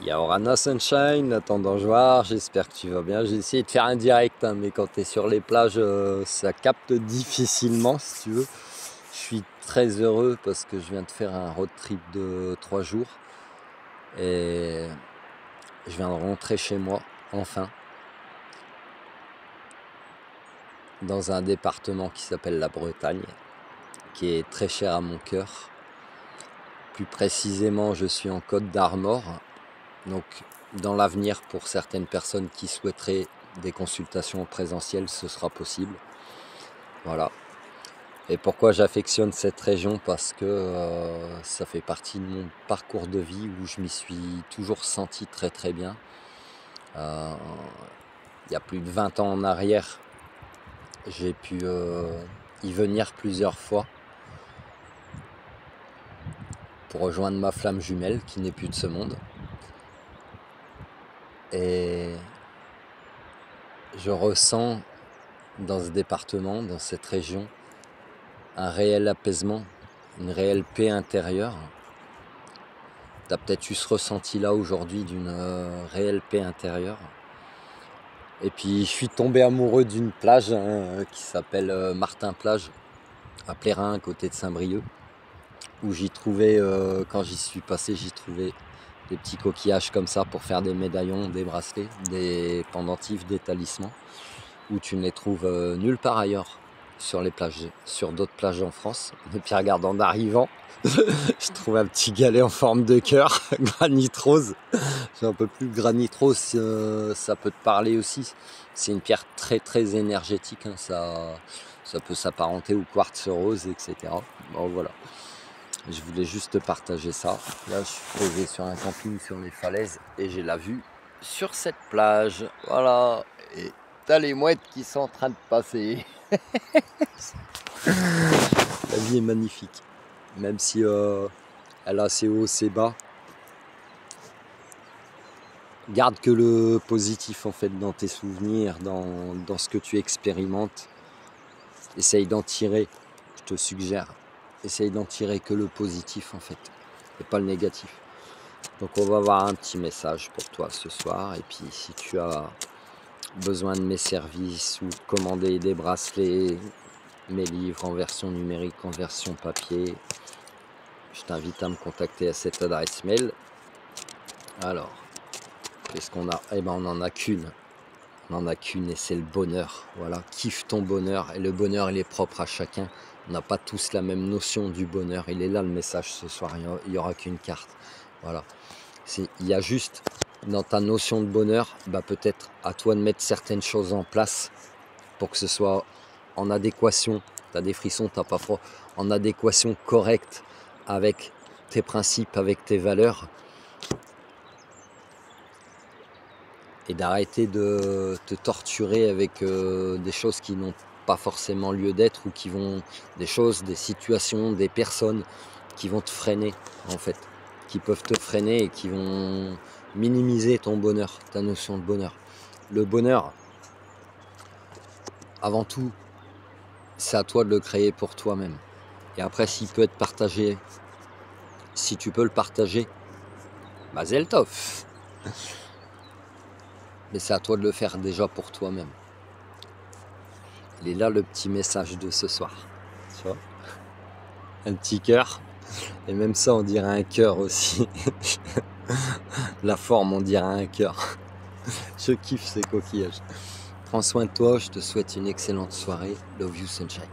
Yaorana Sunshine, attendant de voir, j'espère que tu vas bien. J'ai essayé de faire un direct, hein, mais quand tu es sur les plages, ça capte difficilement si tu veux. Je suis très heureux parce que je viens de faire un road trip de 3 jours et je viens de rentrer chez moi, enfin, dans un département qui s'appelle la Bretagne, qui est très cher à mon cœur. Plus précisément, je suis en Côte d'Armor. Donc, dans l'avenir, pour certaines personnes qui souhaiteraient des consultations présentielles, ce sera possible. Voilà. Et pourquoi j'affectionne cette région? Parce que ça fait partie de mon parcours de vie où je m'y suis toujours senti très très bien. Il y a plus de 20 ans en arrière, j'ai pu y venir plusieurs fois pour rejoindre ma flamme jumelle qui n'est plus de ce monde. Et je ressens dans ce département, dans cette région, un réel apaisement, une réelle paix intérieure. Tu as peut-être eu ce ressenti-là aujourd'hui d'une réelle paix intérieure. Et puis je suis tombé amoureux d'une plage qui s'appelle Martin Plage, à Plérin, à côté de Saint-Brieuc, où j'y trouvais, quand j'y suis passé, j'y trouvais des petits coquillages comme ça pour faire des médaillons, des bracelets, des pendentifs, des talismans, où tu ne les trouves nulle part ailleurs sur les plages, sur d'autres plages en France. Et puis regarde, en arrivant, je trouve un petit galet en forme de cœur, granit rose. C'est un peu plus granit rose, ça peut te parler aussi. C'est une pierre très très énergétique, hein. Ça peut s'apparenter au quartz rose, etc. Bon voilà, je voulais juste te partager ça. Là je suis posé sur un camping sur les falaises et j'ai la vue sur cette plage. Voilà, et t'as les mouettes qui sont en train de passer. La vie est magnifique, même si elle a ses hauts, ses bas. Garde que le positif en fait dans tes souvenirs, dans ce que tu expérimentes. Essaye d'en tirer, je te suggère, essaye d'en tirer que le positif en fait, et pas le négatif. Donc on va avoir un petit message pour toi ce soir, et puis si tu as besoin de mes services ou commander des bracelets, mes livres en version numérique, en version papier, je t'invite à me contacter à cette adresse mail. Alors, qu'est-ce qu'on a? Eh ben on n'en a qu'une. On n'en a qu'une et c'est le bonheur. Voilà, kiffe ton bonheur. Et le bonheur, il est propre à chacun. On n'a pas tous la même notion du bonheur. Il est là le message ce soir. Il n'y aura qu'une carte. Voilà. Il y a juste dans ta notion de bonheur, bah, peut-être à toi de mettre certaines choses en place pour que ce soit en adéquation. Tu as des frissons, tu n'as pas froid. En adéquation correcte avec tes principes, avec tes valeurs. Et d'arrêter de te torturer avec des choses qui n'ont pas forcément lieu d'être, ou qui vont, des choses, des situations, des personnes qui vont te freiner en fait, qui peuvent te freiner et qui vont minimiser ton bonheur, ta notion de bonheur. Le bonheur, avant tout, c'est à toi de le créer pour toi-même. Et après, s'il peut être partagé, si tu peux le partager, Mazel Tov. Mais c'est à toi de le faire déjà pour toi-même. Il est là le petit message de ce soir. Tu vois, un petit cœur. Et même ça, on dirait un cœur aussi. La forme, on dirait un cœur. Je kiffe ces coquillages. Prends soin de toi, je te souhaite une excellente soirée. Love you, sunshine.